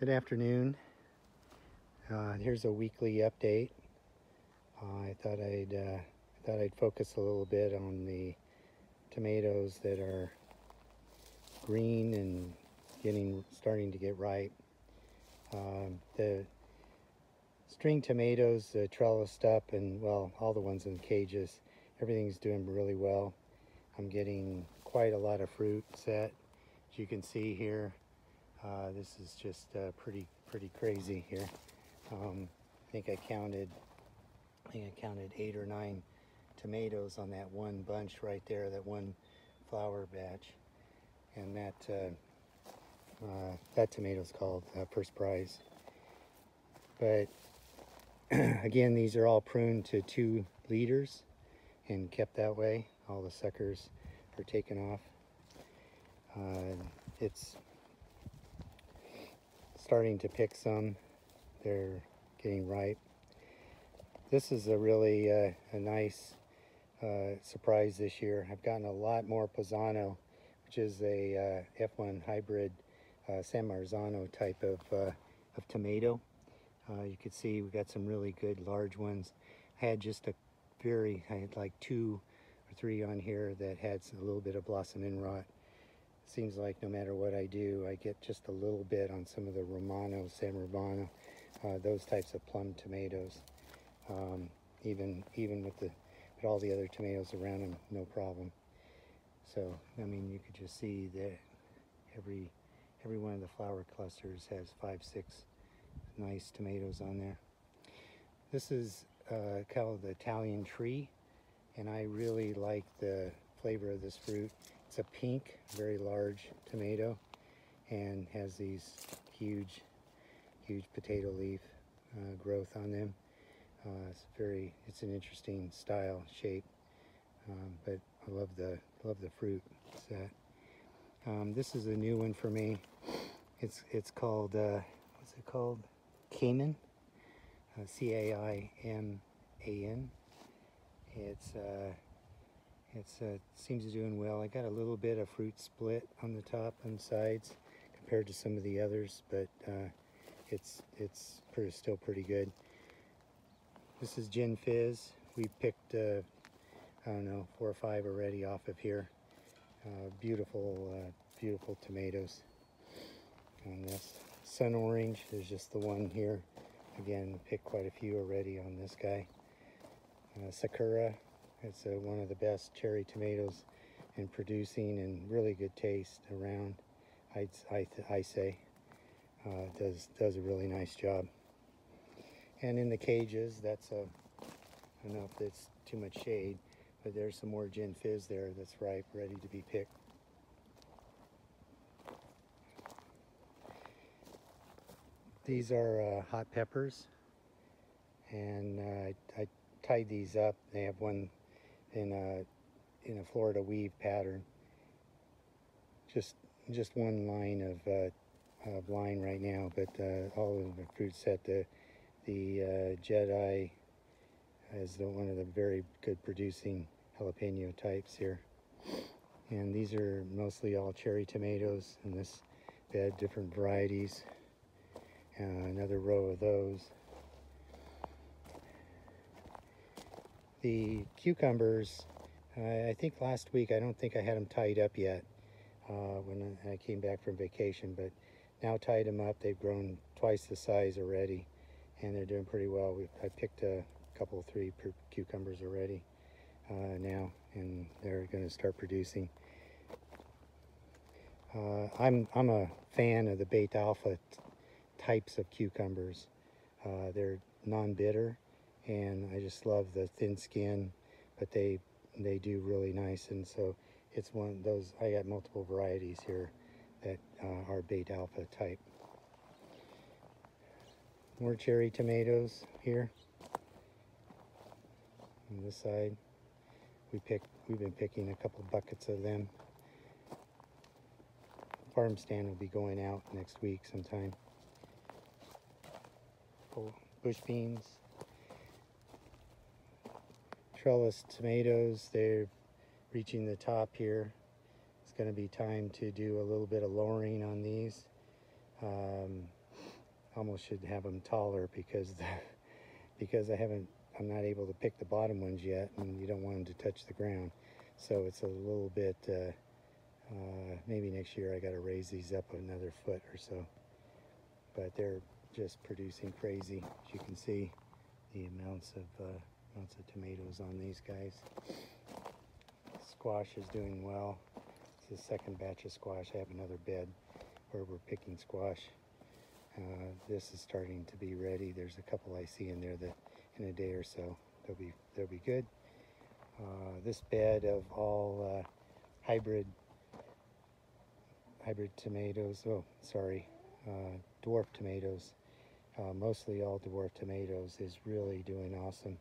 Good afternoon. Here's a weekly update. I thought I'd focus a little bit on the tomatoes that are green and starting to get ripe. The string tomatoes, the trellised up, and well, all the ones in the cages, everything's doing really well. I'm getting quite a lot of fruit set, as you can see here. This is just pretty crazy here. I think I counted 8 or 9 tomatoes on that one bunch right there, that one flower batch, and that tomato's called First Prize. But again, these are all pruned to 2 liters and kept that way. All the suckers are taken off. It's starting to pick some. They're getting ripe. This is a really a nice surprise this year. I've gotten a lot more Pisano, which is a F1 hybrid San Marzano type of tomato. You can see we got some really good large ones. I had like 2 or 3 on here that had a little bit of blossom end rot. Seems like no matter what I do, I get just a little bit on some of the Romano, San Romano, those types of plum tomatoes. Even with all the other tomatoes around them, no problem. So I mean, you could just see that every one of the flower clusters has 5, 6 nice tomatoes on there. This is called the Italian tree, and I really like the flavor of this fruit. It's a pink, very large tomato, and has these huge potato leaf growth on them. It's an interesting style, shape, but I love the fruit. This is a new one for me. It's called what's it called? Caiman, C-A-I-M-A-N. It seems to be doing well. I got a little bit of fruit split on the top and sides compared to some of the others, but it's still pretty good. This is Gin Fizz. We picked I don't know, 4 or 5 already off of here. Beautiful tomatoes on this. Sun Orange, there's just the one here. Again, picked quite a few already on this guy. Sakura, it's one of the best cherry tomatoes in producing, and really good taste around. I say does a really nice job. And in the cages, I don't know if it's too much shade, but there's some more Gin Fizz there that's ripe, ready to be picked. These are hot peppers, and I tied these up. They have one in a Florida weave pattern. Just one line of line right now, but all of the fruit set. The Jedi is one of the very good producing jalapeno types here. And these are mostly all cherry tomatoes in this bed, different varieties. Another row of those. The cucumbers, I think last week, I don't think I had them tied up yet when I came back from vacation, but now tied them up. They've grown twice the size already, and they're doing pretty well. I picked a couple, 3 cucumbers already now, and they're going to start producing. I'm a fan of the Beta Alpha types of cucumbers. They're non-bitter, and I just love the thin skin, but they do really nice, and so it's one of those. I got multiple varieties here that are Beta Alpha type. More cherry tomatoes here. On this side, we've been picking a couple buckets of them. Farm stand will be going out next week sometime. Bush beans, trellis tomatoes, they're reaching the top here. It's going to be time to do a little bit of lowering on these. almost should have them taller because because I'm not able to pick the bottom ones yet, and you don't want them to touch the ground. So it's a little bit, maybe next year I got to raise these up another foot or so. But they're just producing crazy. As you can see, the amounts of tomatoes on these guys. Squash is doing well. It's the second batch of squash. I have another bed where we're picking squash. This is starting to be ready. There's a couple I see in there that in a day or so they'll be good. This bed of all hybrid tomatoes. Oh, sorry, dwarf tomatoes. Mostly all dwarf tomatoes is really doing awesome,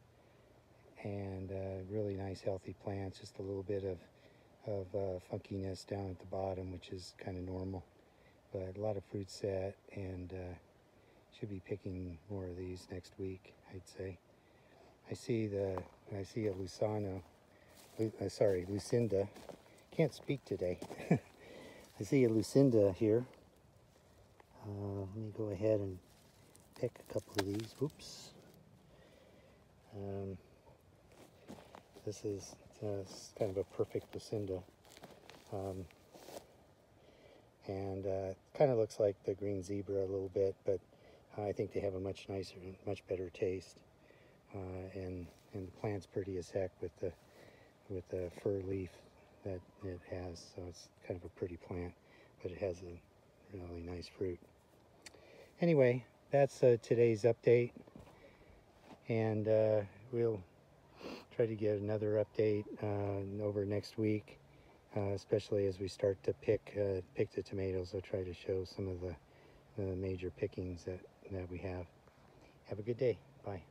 and really nice healthy plants. Just a little bit of funkiness down at the bottom, which is kind of normal, but a lot of fruit set, and should be picking more of these next week, I'd say. I see a Lucinda. Can't speak today. I see a Lucinda here. Let me go ahead and pick a couple of these. Oops. This is kind of a perfect Lucinda. And kind of looks like the green zebra a little bit, but I think they have a much nicer, much better taste. And the plant's pretty as heck with the fir leaf that it has, so it's kind of a pretty plant, but it has a really nice fruit. Anyway, that's today's update, and we'll try to get another update over next week, especially as we start to pick the tomatoes. I'll try to show some of the major pickings that we have. Have a good day. Bye.